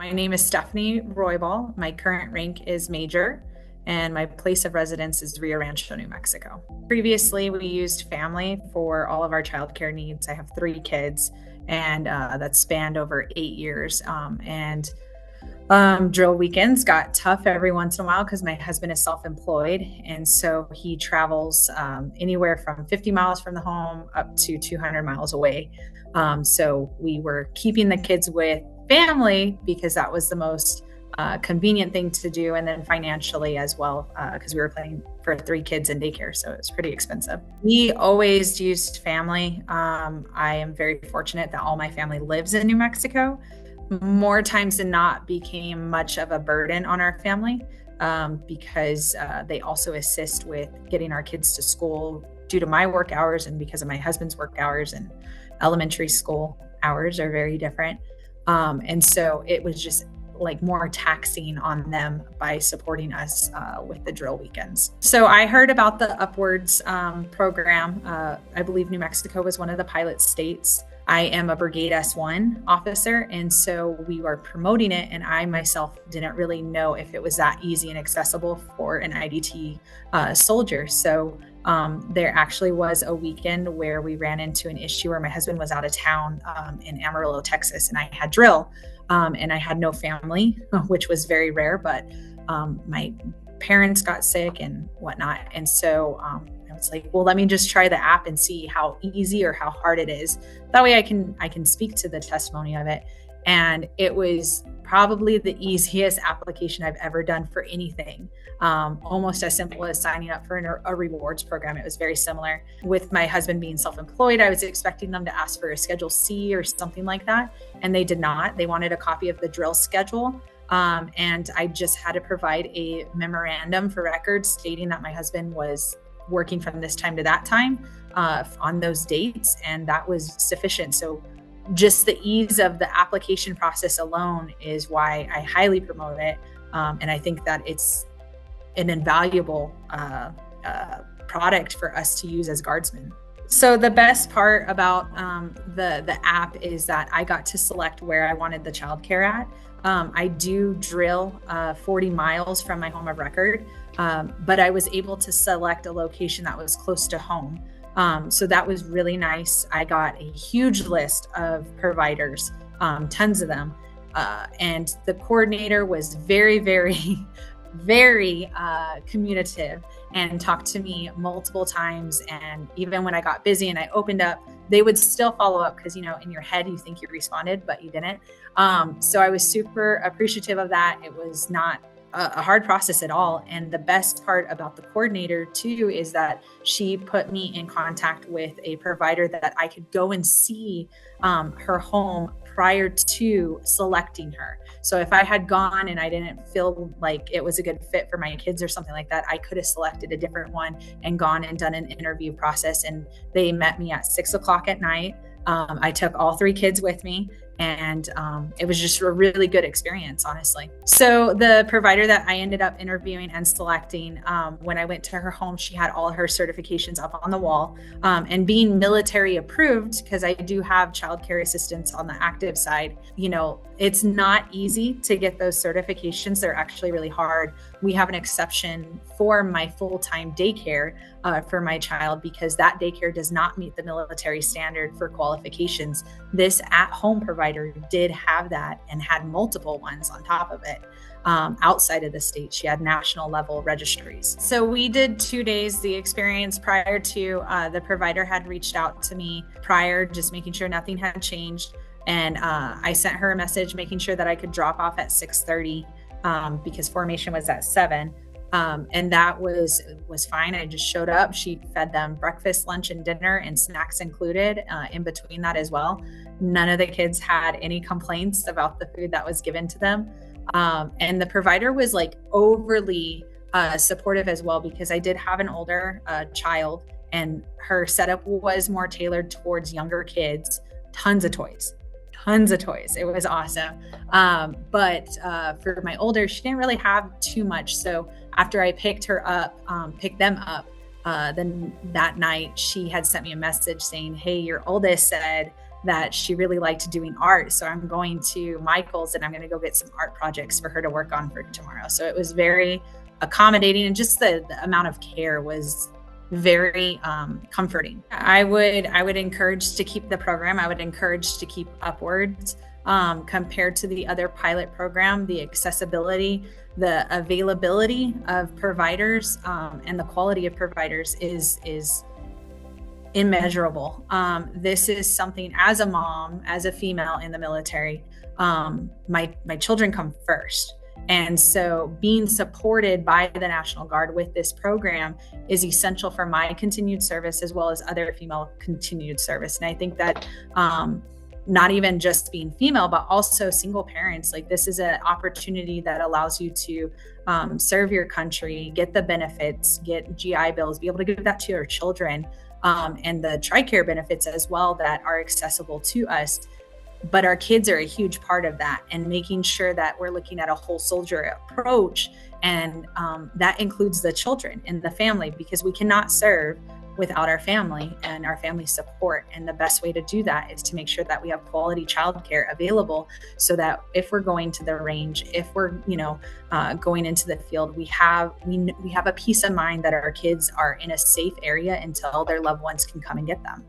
My name is Stephanie Roybal. My current rank is Major, and my place of residence is Rio Rancho, New Mexico. Previously, we used family for all of our childcare needs. I have 3 kids, and that spanned over 8 years. Drill weekends got tough every once in a while because my husband is self-employed, and so he travels anywhere from 50 miles from the home up to 200 miles away. So we were keeping the kids with family because that was the most convenient thing to do, and then financially as well, because we were paying for 3 kids in daycare, so it was pretty expensive. We always used family. I am very fortunate that all my family lives in New Mexico. More times than not became much of a burden on our family because they also assist with getting our kids to school due to my work hours and because of my husband's work hours, and elementary school hours are very different. And so it was just like more taxing on them by supporting us with the drill weekends. So I heard about the Upwards program. I believe New Mexico was one of the pilot states. I am a Brigade S1 officer, and so we were promoting it, and I myself didn't really know if it was that easy and accessible for an IDT soldier. So there actually was a weekend where we ran into an issue where my husband was out of town in Amarillo, Texas, and I had drill, and I had no family, which was very rare, but my parents got sick and whatnot. And so I was like, well, let me just try the app and see how easy or how hard it is. That way I can speak to the testimony of it. And it was probably the easiest application I've ever done for anything. Almost as simple as signing up for a rewards program. It was very similar. With my husband being self-employed, I was expecting them to ask for a Schedule C or something like that, and they did not. They wanted a copy of the drill schedule. And I just had to provide a memorandum for records stating that my husband was working from this time to that time on those dates, and that was sufficient. So just the ease of the application process alone is why I highly promote it. And I think that it's an invaluable product for us to use as guardsmen. So the best part about the app is that I got to select where I wanted the childcare at. I do drill 40 miles from my home of record, but I was able to select a location that was close to home. So that was really nice. I got a huge list of providers, tons of them. And the coordinator was very, very, very communicative and talked to me multiple times. And even when I got busy and I opened up, they would still follow up because, in your head, you think you responded, but you didn't. So I was super appreciative of that. It was not a hard process at all. And the best part about the coordinator too is that she put me in contact with a provider that I could go and see her home prior to selecting her. So if I had gone and I didn't feel like it was a good fit for my kids or something like that, I could have selected a different one and gone and done an interview process. And they met me at 6:00 at night. I took all 3 kids with me, and it was just a really good experience, honestly. So the provider that I ended up interviewing and selecting, when I went to her home, she had all her certifications up on the wall. And being military approved, because I do have childcare assistance on the active side, it's not easy to get those certifications. They're actually really hard. We have an exception for my full-time daycare for my child because that daycare does not meet the military standard for qualifications. This at-home provider did have that and had multiple ones on top of it. Outside of the state, she had national level registries. So we did 2 days. The experience prior to the provider had reached out to me prior, just making sure nothing had changed. And I sent her a message making sure that I could drop off at 6:30 because formation was at 7. And that was fine. I just showed up. She fed them breakfast, lunch, and dinner, and snacks included in between that as well. None of the kids had any complaints about the food that was given to them. And the provider was like overly supportive as well, because I did have an older child, and her setup was more tailored towards younger kids. Tons of toys. It was awesome. But for my older, she didn't really have too much. So after I picked them up, then that night she had sent me a message saying, hey, your oldest said that she really liked doing art. So I'm going to Michael's and I'm going to go get some art projects for her to work on for tomorrow. So it was very accommodating, and just the amount of care was very comforting. I would encourage to keep the program. I would encourage to keep upwards. Compared to the other pilot program, the accessibility, the availability of providers, and the quality of providers is immeasurable. This is something, as a mom, as a female in the military, my children come first. And so being supported by the National Guard with this program is essential for my continued service, as well as other female continued service. And I think that not even just being female, but also single parents, like, this is an opportunity that allows you to serve your country, get the benefits, get GI Bills, be able to give that to your children, and the TRICARE benefits as well that are accessible to us. But our kids are a huge part of that, and making sure that we're looking at a whole soldier approach. And that includes the children and the family, because we cannot serve without our family and our family support. And the best way to do that is to make sure that we have quality childcare available, so that if we're going to the range, if we're, going into the field, we have a peace of mind that our kids are in a safe area until their loved ones can come and get them.